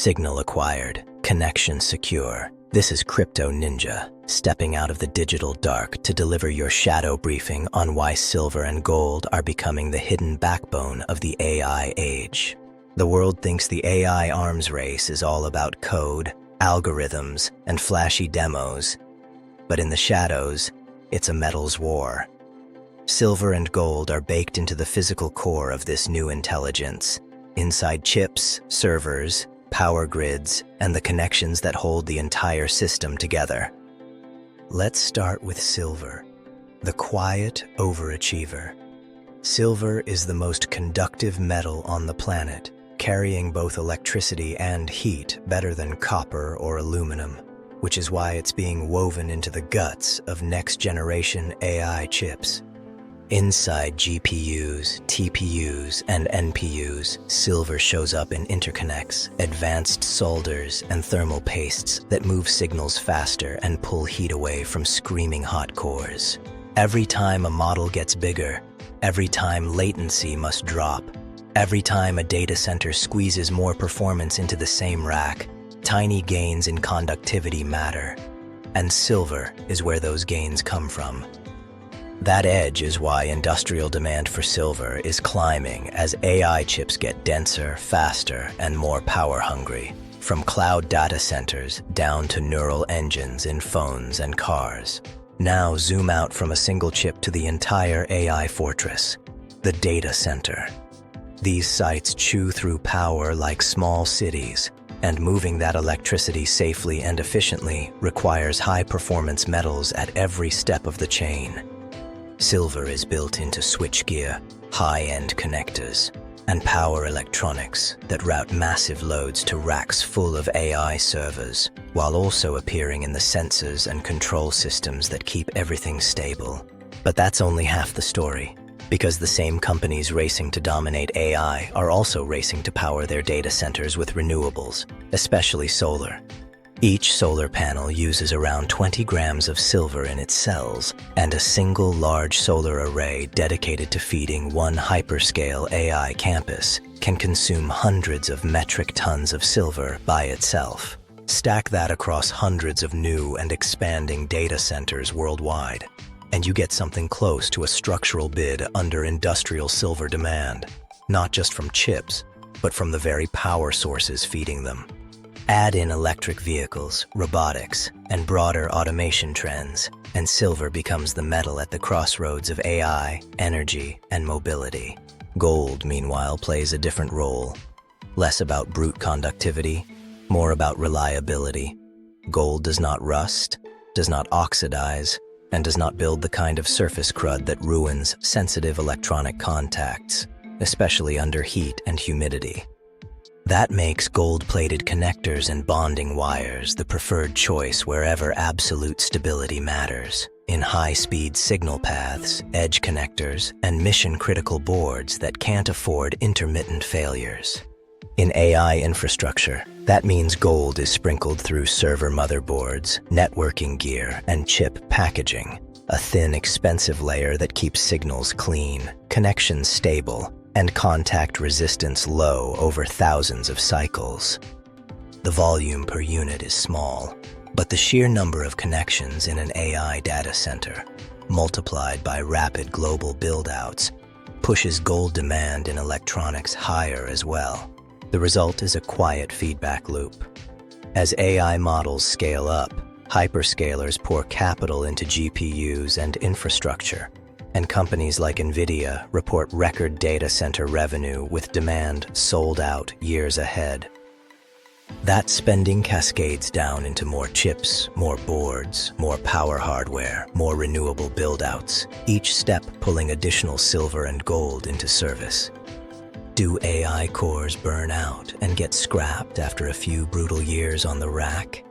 Signal acquired, connection secure. This is Crypto Ninja, stepping out of the digital dark to deliver your shadow briefing on why silver and gold are becoming the hidden backbone of the AI age. The world thinks the AI arms race is all about code, algorithms, and flashy demos. But in the shadows, it's a metals war. Silver and gold are baked into the physical core of this new intelligence, inside chips, servers, power grids, and the connections that hold the entire system together. Let's start with silver, the quiet overachiever. Silver is the most conductive metal on the planet, carrying both electricity and heat better than copper or aluminum, which is why it's being woven into the guts of next-generation AI chips. Inside GPUs, TPUs, and NPUs, silver shows up in interconnects, advanced solders, and thermal pastes that move signals faster and pull heat away from screaming hot cores. Every time a model gets bigger, every time latency must drop, every time a data center squeezes more performance into the same rack, tiny gains in conductivity matter. And silver is where those gains come from. That edge is why industrial demand for silver is climbing as AI chips get denser, faster, and more power-hungry, from cloud data centers down to neural engines in phones and cars. Now zoom out from a single chip to the entire AI fortress, the data center. These sites chew through power like small cities, and moving that electricity safely and efficiently requires high-performance metals at every step of the chain. Silver is built into switchgear, high-end connectors, and power electronics that route massive loads to racks full of AI servers, while also appearing in the sensors and control systems that keep everything stable. But that's only half the story, because the same companies racing to dominate AI are also racing to power their data centers with renewables, especially solar. Each solar panel uses around 20 grams of silver in its cells, and a single large solar array dedicated to feeding one hyperscale AI campus can consume hundreds of metric tons of silver by itself. Stack that across hundreds of new and expanding data centers worldwide, and you get something close to a structural bid under industrial silver demand, not just from chips, but from the very power sources feeding them. Add in electric vehicles, robotics, and broader automation trends, and silver becomes the metal at the crossroads of AI, energy, and mobility. Gold, meanwhile, plays a different role. Less about brute conductivity, more about reliability. Gold does not rust, does not oxidize, and does not build the kind of surface crud that ruins sensitive electronic contacts, especially under heat and humidity. That makes gold-plated connectors and bonding wires the preferred choice wherever absolute stability matters, in high-speed signal paths, edge connectors, and mission-critical boards that can't afford intermittent failures. In AI infrastructure, that means gold is sprinkled through server motherboards, networking gear, and chip packaging, a thin, expensive layer that keeps signals clean, connections stable, and contact resistance low over thousands of cycles. The volume per unit is small, but the sheer number of connections in an AI data center, multiplied by rapid global build-outs, pushes gold demand in electronics higher as well. The result is a quiet feedback loop. As AI models scale up, hyperscalers pour capital into GPUs and infrastructure, and companies like NVIDIA report record data center revenue with demand sold out years ahead. That spending cascades down into more chips, more boards, more power hardware, more renewable build-outs, each step pulling additional silver and gold into service. Do AI cores burn out and get scrapped after a few brutal years on the rack?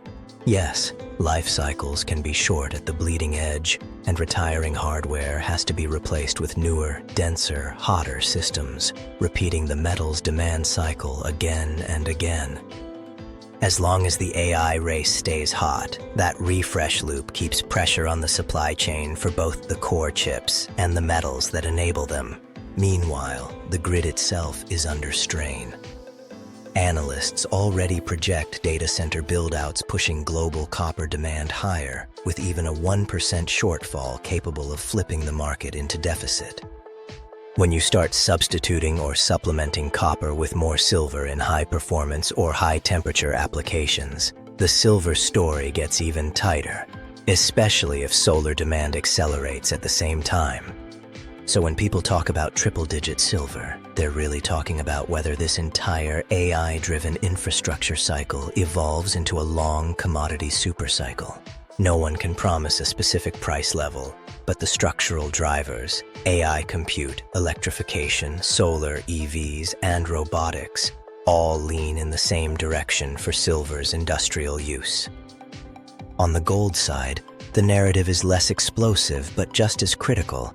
Yes, life cycles can be short at the bleeding edge, and retiring hardware has to be replaced with newer, denser, hotter systems, repeating the metal's demand cycle again and again. As long as the AI race stays hot, that refresh loop keeps pressure on the supply chain for both the core chips and the metals that enable them. Meanwhile, the grid itself is under strain. Analysts already project data center build-outs pushing global copper demand higher, with even a 1% shortfall capable of flipping the market into deficit. When you start substituting or supplementing copper with more silver in high-performance or high-temperature applications, the silver story gets even tighter, especially if solar demand accelerates at the same time. So when people talk about triple-digit silver, they're really talking about whether this entire AI-driven infrastructure cycle evolves into a long commodity supercycle. No one can promise a specific price level, but the structural drivers, AI compute, electrification, solar, EVs, and robotics, all lean in the same direction for silver's industrial use. On the gold side, the narrative is less explosive but just as critical.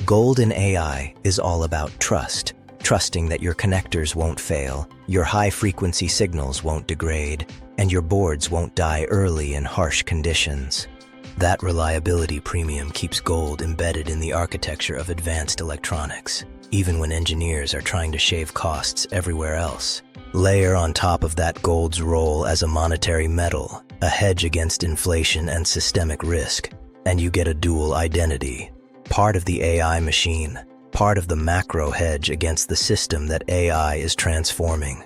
Gold in AI is all about trust, trusting that your connectors won't fail, your high-frequency signals won't degrade, and your boards won't die early in harsh conditions. That reliability premium keeps gold embedded in the architecture of advanced electronics, even when engineers are trying to shave costs everywhere else. Layer on top of that gold's role as a monetary metal, a hedge against inflation and systemic risk, and you get a dual identity. Part of the AI machine, part of the macro hedge against the system that AI is transforming.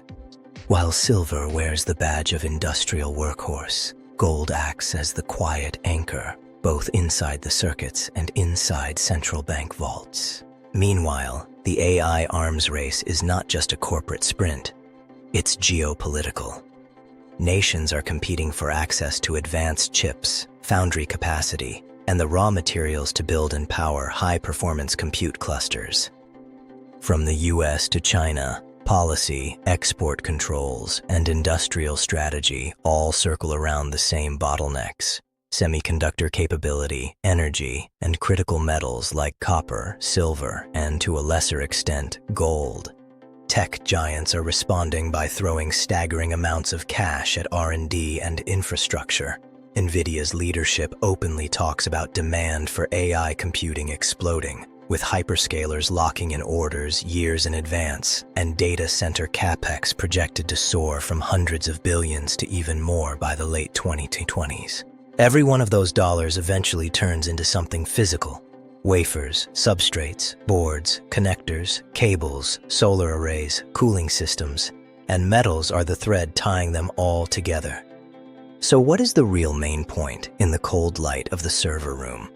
While silver wears the badge of industrial workhorse, gold acts as the quiet anchor, both inside the circuits and inside central bank vaults. Meanwhile, the AI arms race is not just a corporate sprint, it's geopolitical. Nations are competing for access to advanced chips, foundry capacity, and the raw materials to build and power high-performance compute clusters. From the US to China, policy, export controls, and industrial strategy all circle around the same bottlenecks: semiconductor capability, energy, and critical metals like copper, silver, and to a lesser extent, gold. Tech giants are responding by throwing staggering amounts of cash at R&D and infrastructure. NVIDIA's leadership openly talks about demand for AI computing exploding, with hyperscalers locking in orders years in advance, and data center capex projected to soar from hundreds of billions to even more by the late 2020s. Every one of those dollars eventually turns into something physical: wafers, substrates, boards, connectors, cables, solar arrays, cooling systems, and metals are the thread tying them all together. So what is the real main point in the cold light of the server room?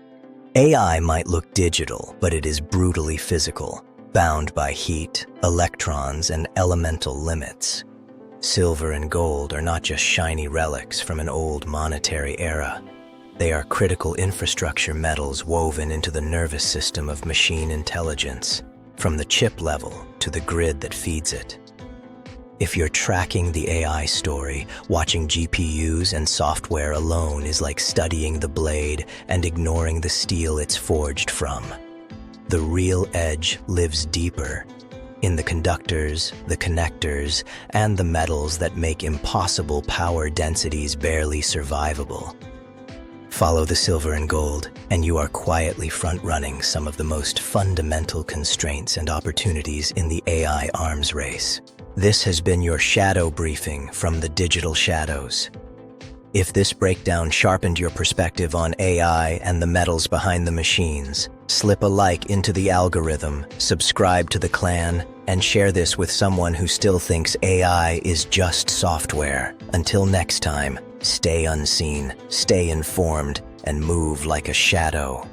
AI might look digital, but it is brutally physical, bound by heat, electrons, and elemental limits. Silver and gold are not just shiny relics from an old monetary era. They are critical infrastructure metals woven into the nervous system of machine intelligence, from the chip level to the grid that feeds it. If you're tracking the AI story, watching GPUs and software alone is like studying the blade and ignoring the steel it's forged from. The real edge lives deeper in the conductors, the connectors, and the metals that make impossible power densities barely survivable. Follow the silver and gold, and you are quietly front-running some of the most fundamental constraints and opportunities in the AI arms race. This has been your Shadow Briefing from the Digital Shadows. If this breakdown sharpened your perspective on AI and the metals behind the machines, slip a like into the algorithm, subscribe to the clan, and share this with someone who still thinks AI is just software. Until next time, stay unseen, stay informed, and move like a shadow.